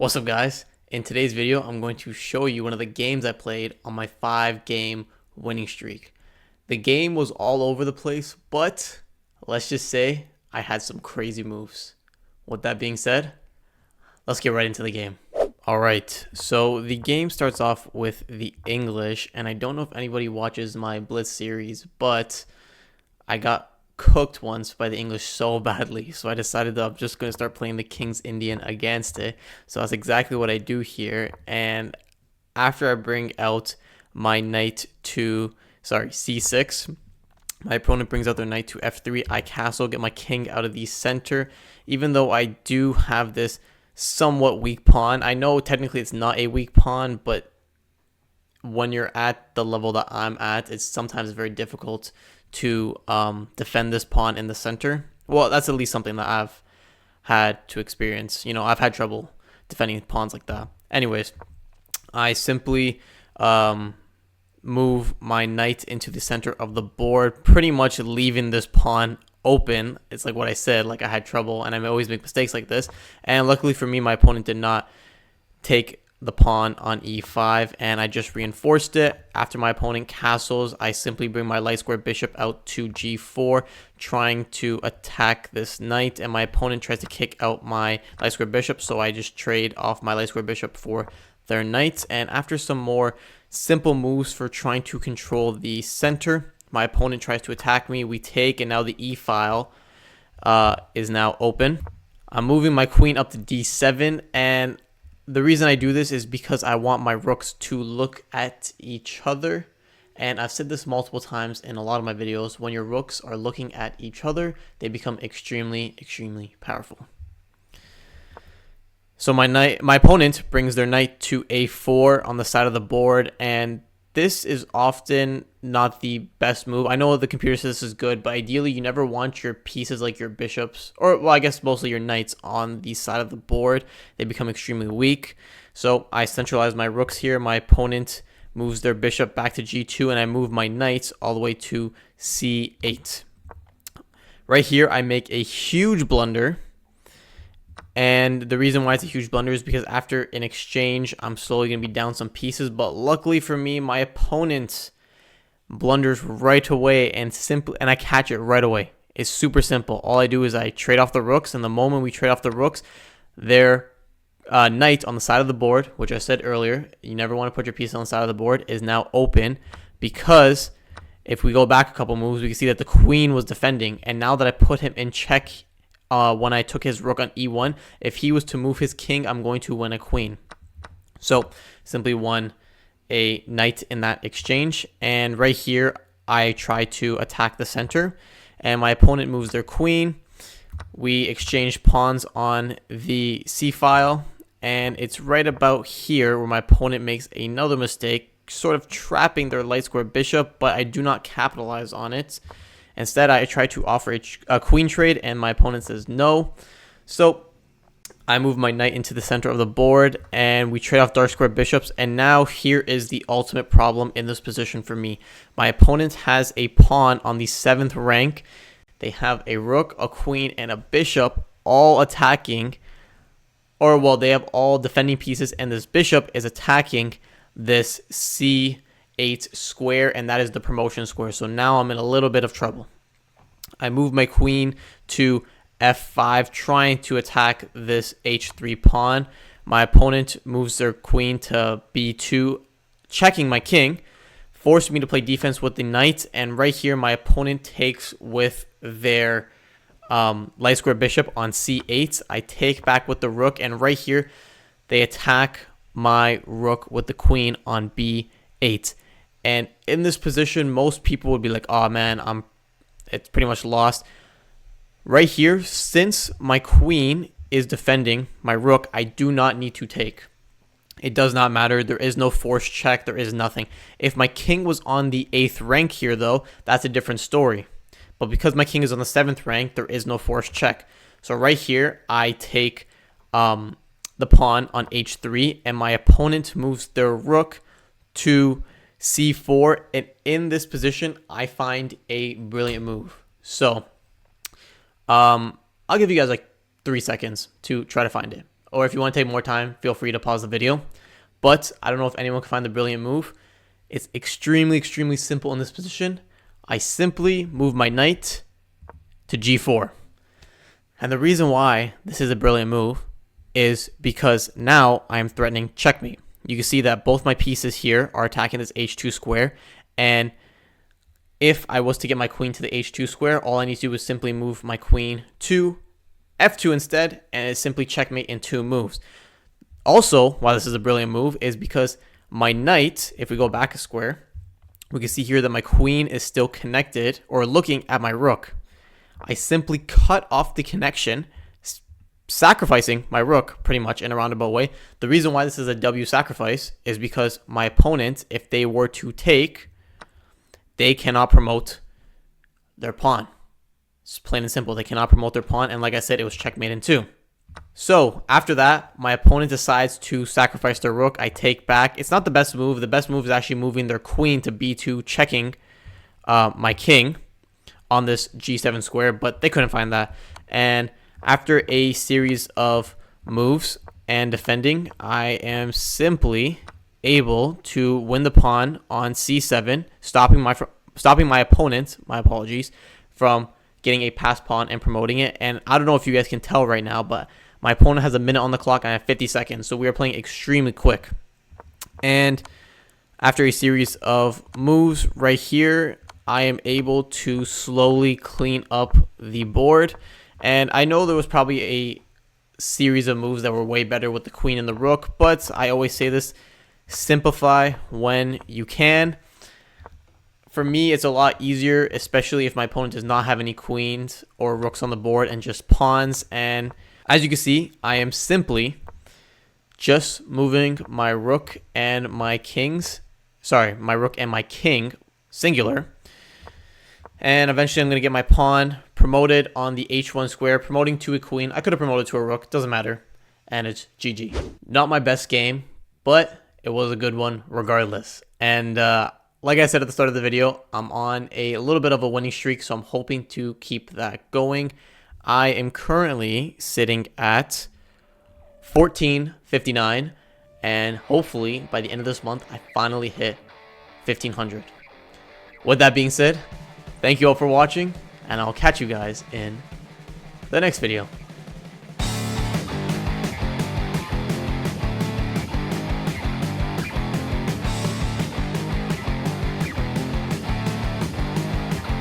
What's up, guys? In today's video, I'm going to show you one of the games I played on my 5-game winning streak. The game was all over the place, but let's just say I had some crazy moves. With that being said, let's get right into the game. Alright, so the game starts off with the English, and I don't know if anybody watches my Blitz series, but I got cooked once by the English so badly, so I decided that I'm just going to start playing the King's Indian against it. So that's exactly what I do here. And after I bring out my knight to c6, my opponent brings out their knight to f3. I castle, get my king out of the center. Even though I do have this somewhat weak pawn, I know technically it's not a weak pawn, but when you're at the level that I'm at, it's sometimes very difficult to defend this pawn in the center. Well, that's at least something that I've had to experience. You know, I've had trouble defending pawns like that. Anyways, I simply move my knight into the center of the board, pretty much leaving this pawn open. It's like what I said, like I had trouble, and I always make mistakes like this. And luckily for me, my opponent did not take the pawn on e5, and I just reinforced it. After my opponent castles, I simply bring my light square bishop out to g4, trying to attack this knight, and my opponent tries to kick out my light square bishop, so I just trade off my light square bishop for their knight. And after some more simple moves for trying to control the center, my opponent tries to attack me. We take, and now the e file is now open. I'm moving my queen up to d7, and the reason I do this is because I want my rooks to look at each other. And I've said this multiple times in a lot of my videos. When your rooks are looking at each other, they become extremely, extremely powerful. So my opponent brings their knight to a4 on the side of the board, and this is often not the best move. I know the computer says this is good, but ideally you never want your pieces like your bishops, or well, I guess mostly your knights on the side of the board. They become extremely weak. So I centralize my rooks here. My opponent moves their bishop back to g2, and I move my knights all the way to c8. Right here, I make a huge blunder. And the reason why it's a huge blunder is because after an exchange, I'm slowly going to be down some pieces. But luckily for me, my opponent blunders right away, and I catch it right away. It's super simple. All I do is I trade off the rooks, and the moment we trade off the rooks, their knight on the side of the board, which I said earlier, you never want to put your piece on the side of the board, is now open, because if we go back a couple moves, we can see that the queen was defending, and now that I put him in check when I took his rook on e1, if he was to move his king, I'm going to win a queen. So simply won a knight in that exchange. And right here, I try to attack the center, and my opponent moves their queen. We exchange pawns on the c file, and it's right about here where my opponent makes another mistake, sort of trapping their light square bishop, but I do not capitalize on it. Instead, I try to offer a queen trade, and my opponent says no. So I move my knight into the center of the board, and we trade off dark square bishops. And now here is the ultimate problem in this position for me. My opponent has a pawn on the 7th rank. They have a rook, a queen, and a bishop all attacking. Or, well, they have all defending pieces, and this bishop is attacking this c8 square, and that is the promotion square. So now I'm in a little bit of trouble. I move my queen to f5, trying to attack this h3 pawn. My opponent moves their queen to b2, checking my king, forcing me to play defense with the knight. And right here, my opponent takes with their light square bishop on c8. I take back with the rook, and right here, they attack my rook with the queen on b8. And in this position, most people would be like, oh man, it's pretty much lost. Right here, since my queen is defending my rook, I do not need to take. It does not matter. There is no forced check. There is nothing. If my king was on the 8th rank here, though, that's a different story. But because my king is on the 7th rank, there is no forced check. So right here, I take the pawn on h3, and my opponent moves their rook to c4, and in this position, I find a brilliant move. So, I'll give you guys like 3 seconds to try to find it. or if you want to take more time, feel free to pause the video. But I don't know if anyone can find the brilliant move. It's extremely, extremely simple in this position. I simply move my knight to g4. And the reason why this is a brilliant move is because now I am threatening checkmate. You can see that both my pieces here are attacking this h2 square, and if I was to get my queen to the h2 square, all I need to do is simply move my queen to f2 instead, and it's simply checkmate in 2 moves. Also, why this is a brilliant move is because my knight, if we go back a square, we can see here that my queen is still connected or looking at my rook. I simply cut off the connection, sacrificing my rook pretty much in a roundabout way. The reason why this is a W sacrifice is because my opponent, if they were to take, they cannot promote their pawn. It's plain and simple. They cannot promote their pawn. And like I said, it was checkmate in 2. So after that, my opponent decides to sacrifice their rook. I take back. It's not the best move. The best move is actually moving their queen to b2, checking my king on this g7 square, but they couldn't find that. And after a series of moves and defending, I am simply able to win the pawn on c7, stopping my opponent, my apologies, from getting a passed pawn and promoting it. And I don't know if you guys can tell right now, but my opponent has a minute on the clock and I have 50 seconds, so we are playing extremely quick. And after a series of moves right here, I am able to slowly clean up the board. And I know there was probably a series of moves that were way better with the queen and the rook, but I always say this, simplify when you can. For me, it's a lot easier, especially if my opponent does not have any queens or rooks on the board and just pawns. And as you can see, I am simply just moving my rook and my kings. Sorry, my rook and my king, singular. And eventually I'm going to get my pawn promoted on the h1 square, promoting to a queen. I could have promoted to a rook, doesn't matter. And it's GG. Not my best game, but it was a good one regardless. And like I said at the start of the video, I'm on a little bit of a winning streak, so I'm hoping to keep that going. I am currently sitting at 1459, and hopefully by the end of this month, I finally hit 1500. With that being said, thank you all for watching, and I'll catch you guys in the next video.